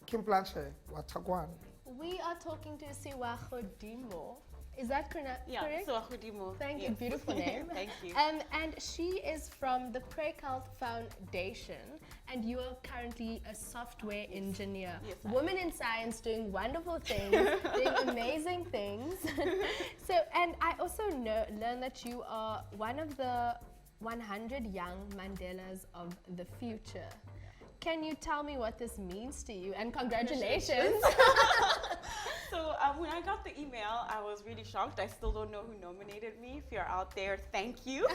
Kim Blanché, Watagwan. We are talking to Sewagodimo. Is that correct? Yeah, Sewagodimo. Thank you, beautiful name. Thank you. And she is from the Craig Health Foundation, and you are currently a software engineer. Yes, Woman in science doing wonderful things, doing amazing things. So, and I also learned that you are one of the 100 young Mandelas of the future. Can you tell me what this means to you? And congratulations. So when I got the email, I was really shocked. I still don't know who nominated me. If you're out there, thank you.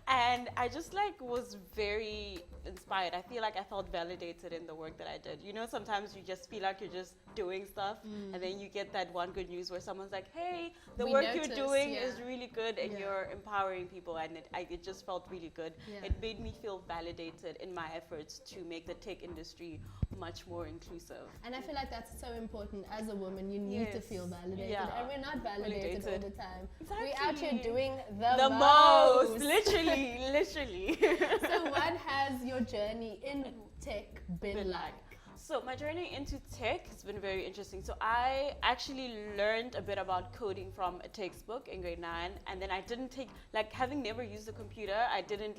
And I just was very inspired. I feel like I felt validated in the work that I did. You know, sometimes you just feel like you're just doing stuff, and then you get that one good news where someone's like, hey, the work you're doing is really good, and you're empowering people, and it just felt really good. It made me feel validated in my efforts to make the tech industry much more inclusive. And I feel like that's so important. As a woman, you need to feel validated, and we're not validated all the time. Exactly. We're out here doing the most. Literally. So what has your journey in tech been like? So my journey into tech has been very interesting. So I actually learned a bit about coding from a textbook in grade 9, and then I didn't take, having never used a computer, I didn't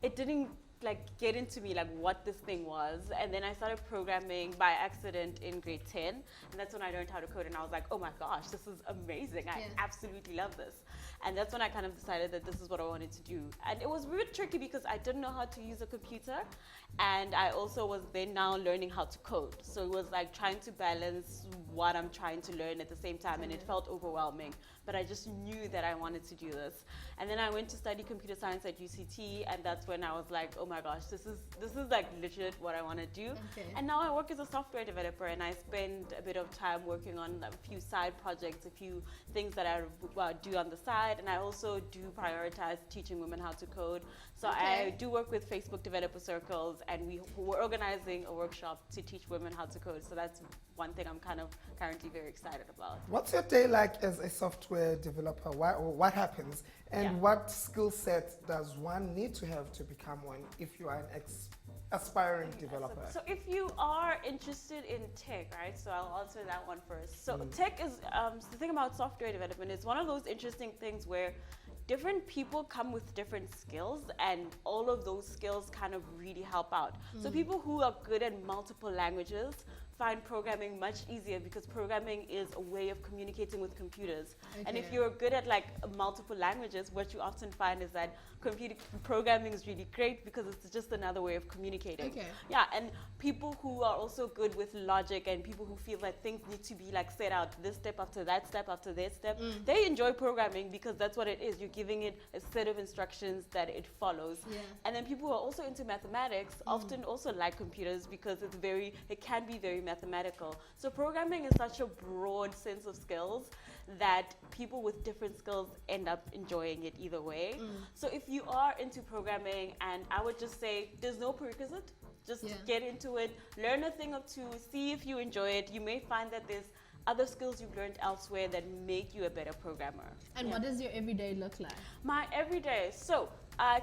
it didn't get into me what this thing was. And then I started programming by accident in grade 10, and that's when I learned how to code, and I was like, oh my gosh, this is amazing. I absolutely love this. And that's when I kind of decided that this is what I wanted to do. And it was really tricky because I didn't know how to use a computer, and I also was then now learning how to code. So it was trying to balance what I'm trying to learn at the same time, and it felt overwhelming. But I just knew that I wanted to do this. And then I went to study computer science at UCT, and that's when I was like, oh my gosh, this is legit what I want to do. And now I work as a software developer, and I spend a bit of time working on a few side projects, a few things that I do on the side, and I also do prioritize teaching women how to code. So I do work with Facebook developer circles, and we're organizing a workshop to teach women how to code. So that's one thing I'm kind of currently very excited about. What's your day like as a software developer? What happens? And what skill set does one need to have to become one if you are an aspiring developer? So if you are interested in tech, right? So I'll answer that one first. So tech is, the thing about software development is one of those interesting things where different people come with different skills, and all of those skills kind of really help out. So people who are good at multiple languages find programming much easier because programming is a way of communicating with computers. And if you're good at multiple languages, what you often find is that programming is really great because it's just another way of communicating. Yeah, and people who are also good with logic, and people who feel that things need to be set out this step after that step after this step, they enjoy programming because that's what it is. You're giving it a set of instructions that it follows. And then people who are also into mathematics often also like computers because it can be very mathematical. So programming is such a broad sense of skills that people with different skills end up enjoying it either way. So if you are into programming, and I would just say there's no prerequisite, just get into it, learn a thing or two, see if you enjoy it. You may find that there's other skills you've learned elsewhere that make you a better programmer. And what does your everyday look like? My everyday, so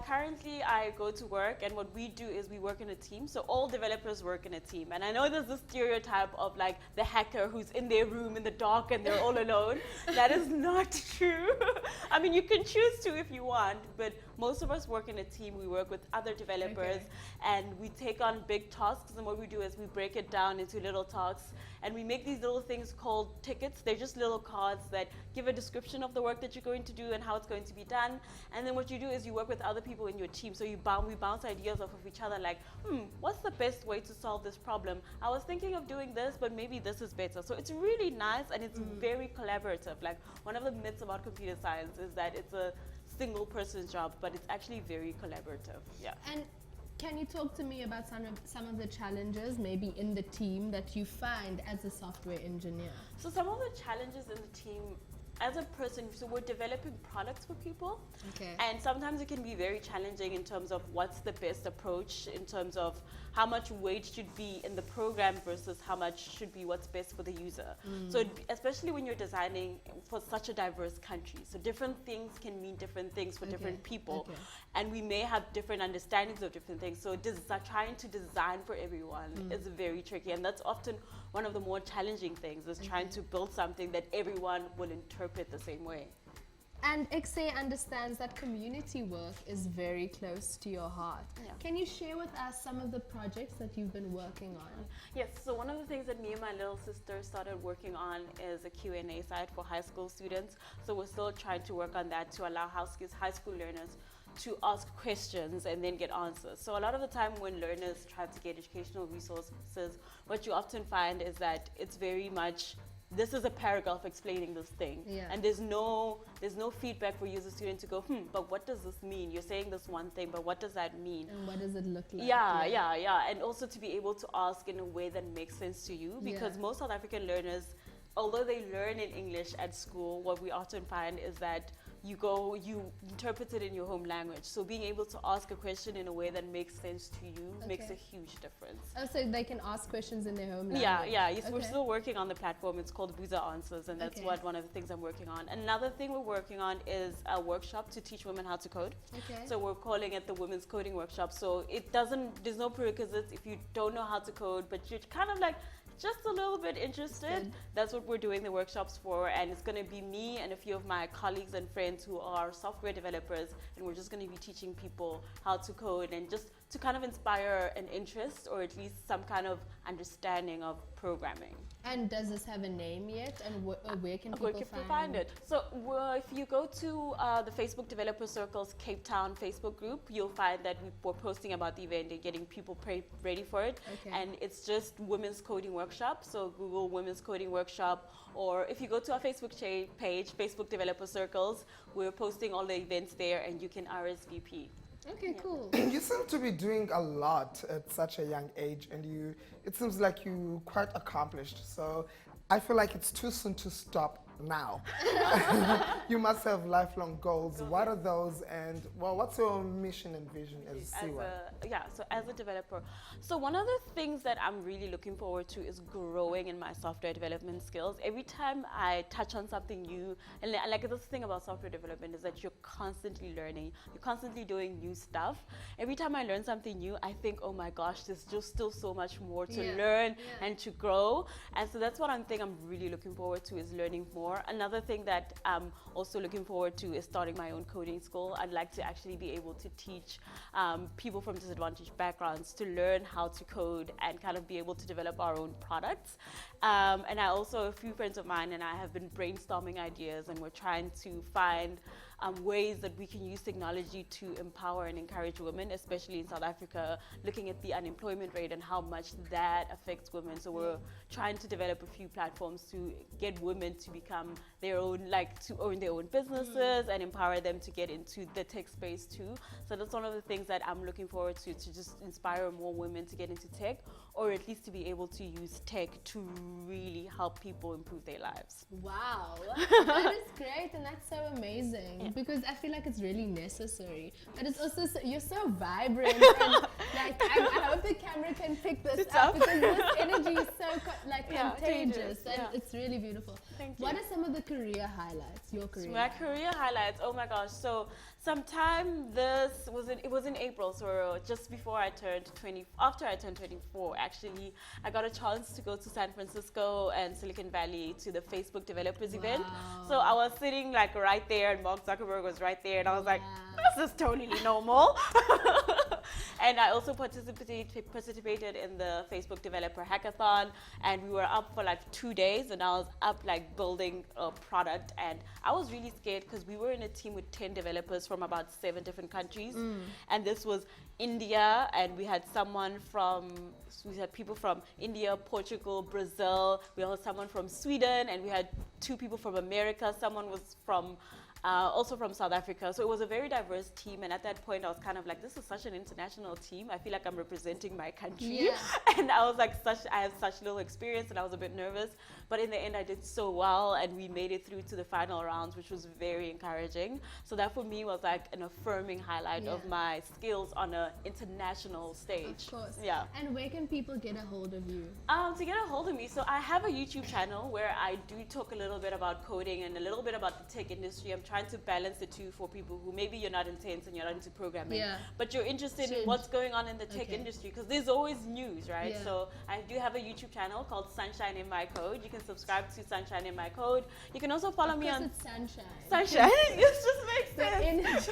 currently I go to work, and what we do is we work in a team. So all developers work in a team. And I know there's this stereotype of the hacker who's in their room in the dark and they're all alone. That is not true. I mean, you can choose to if you want, but most of us work in a team. We work with other developers, and we take on big tasks. And what we do is we break it down into little tasks, and we make these little things called tickets. They're just little cards that give a description of the work that you're going to do and how it's going to be done. And then what you do is you work with other people in your team. So we bounce ideas off of each other, what's the best way to solve this problem? I was thinking of doing this, but maybe this is better. So it's really nice, and it's very collaborative. One of the myths about computer science is that it's a single person's job, but it's actually very collaborative. Yeah. And can you talk to me about some of the challenges maybe in the team that you find as a software engineer? So some of the challenges in the team as a person, so we're developing products for people. Okay. And sometimes it can be very challenging in terms of what's the best approach in terms of how much weight should be in the program versus how much should be what's best for the user. So especially when you're designing for such a diverse country, so different things can mean different things for different people. Okay. And we may have different understandings of different things. So trying to design for everyone is very tricky. And that's often one of the more challenging things, is trying to build something that everyone will interpret the same way. And Ekse understands that community work is very close to your heart. Yeah. Can you share with us some of the projects that you've been working on? Yes, so one of the things that me and my little sister started working on is a Q&A site for high school students. So we're still trying to work on that to allow high school learners to ask questions and then get answers. So a lot of the time when learners try to get educational resources, what you often find is that it's very much, this is a paragraph explaining this thing. Yeah. And there's no feedback for you as a student to go, but what does this mean? You're saying this one thing, but what does that mean? And what does it look like? Yeah. And also to be able to ask in a way that makes sense to you, because most South African learners, although they learn in English at school, what we often find is that you interpret it in your home language. So being able to ask a question in a way that makes sense to you makes a huge difference. Oh, so they can ask questions in their home language? Yeah. Yes, we're still working on the platform. It's called Buza Answers, and that's one of the things I'm working on. Another thing we're working on is a workshop to teach women how to code. Okay. So we're calling it the Women's Coding Workshop. So there's no prerequisites if you don't know how to code, but you're kind of like just a little bit interested. That's what we're doing the workshops for, and it's going to be me and a few of my colleagues and friends who are software developers, and we're just going to be teaching people how to code and just to kind of inspire an interest or at least some kind of understanding of programming. And does this have a name yet? And where can people find it? So if you go to the Facebook Developer Circle's Cape Town Facebook group, you'll find that we're posting about the event and getting people ready for it. Okay. And it's just Women's Coding Workshop. So Google Women's Coding Workshop, or if you go to our Facebook page, Facebook Developer Circles, we're posting all the events there and you can RSVP. Okay, cool. You seem to be doing a lot at such a young age, and it seems like you're quite accomplished. So I feel like it's too soon to stop now. You must have lifelong goals. What are those, and what's your mission and vision as Siwa? So as a developer, so one of the things that I'm really looking forward to is growing in my software development skills. Every time I touch on something new, and like the thing about software development is that you're constantly learning, you're constantly doing new stuff. Every time I learn something new, I think, oh my gosh, there's just still so much more to learn and to grow. And so that's what I'm really looking forward to, is learning more. Another thing that I'm also looking forward to is starting my own coding school. I'd like to actually be able to teach people from disadvantaged backgrounds to learn how to code and kind of be able to develop our own products. And a few friends of mine and I have been brainstorming ideas, and we're trying to find ways that we can use technology to empower and encourage women, especially in South Africa, looking at the unemployment rate and how much that affects women. So we're trying to develop a few platforms to get women to become their own, to own their own businesses and empower them to get into the tech space too. So that's one of the things that I'm looking forward to just inspire more women to get into tech, or at least to be able to use tech to really help people improve their lives. Wow, that is great, and that's so amazing, because I feel like it's really necessary. But it's also, you're so vibrant, and I hope the camera can pick this up, because this energy is so contagious, and it's really beautiful. Thank you. What are some of the career highlights, your career? So my career highlights, oh my gosh. So sometime it was in April, so just before I turned 20, after I turned 24, actually, I got a chance to go to San Francisco and Silicon Valley to the Facebook developers event. So I was sitting right there, and Mark Zuckerberg was right there, and I was like, this is totally normal. And I also participated in the Facebook developer hackathon, and we were up for 2 days, and I was up building a product, and I was really scared because we were in a team with 10 developers from about 7 different countries, and this was India, and we had people from India, Portugal, Brazil. We had someone from Sweden, and we had 2 people from America. Someone was from also from South Africa. So it was a very diverse team. And at that point, I was kind of like, this is such an international team. I feel like I'm representing my country. Yeah. And I was like, I have such little experience, and I was a bit nervous. But in the end, I did so well, and we made it through to the final rounds, which was very encouraging. So that for me was like an affirming highlight of my skills on an international stage. Of course. Yeah. And where can people get a hold of you? To get a hold of me, so I have a YouTube channel where I do talk a little bit about coding and a little bit about the tech industry. I'm trying to balance the two for people who maybe you're not intense and you're not into programming, but you're interested in what's going on in the tech industry, because there's always news, right? Yeah. So I do have a YouTube channel called Sunshine in My Code. You can subscribe to Sunshine in My Code. You can also follow me on It's sunshine. Sunshine. It just makes The sense. energy.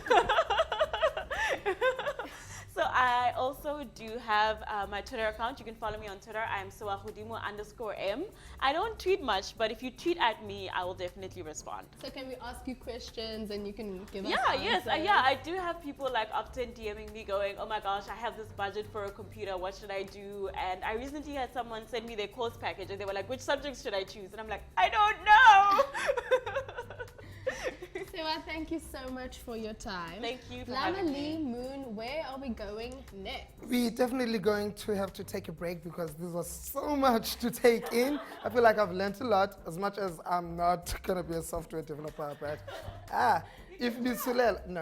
So I also do have my Twitter account. You can follow me on Twitter. I am Sewagodimo_M. I don't tweet much, but if you tweet at me, I will definitely respond. So can we ask you questions and you can give us Yes, answers? I do have people like often DMing me going, oh my gosh, I have this budget for a computer, what should I do? And I recently had someone send me their course package and they were like, which subjects should I choose? And I'm like, I don't know. Sewa, thank you so much for your time. Thank you for Llama, having Lee, me. Moon, where are we going next? We're definitely going to have to take a break because this was so much to take in. I feel like I've learned a lot, as much as I'm not going to be a software developer. But if Nisulel, no,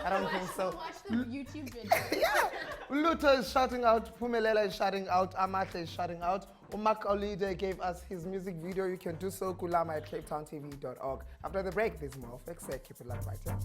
I don't think so. Watch the YouTube video. Yeah, Luto is shouting out, Pumelela is shouting out, Amate is shouting out. Umak Olide gave us his music video. You can do so, Llama at capetowntv.org. After the break, there's more of Ekse. Keep it locked right here.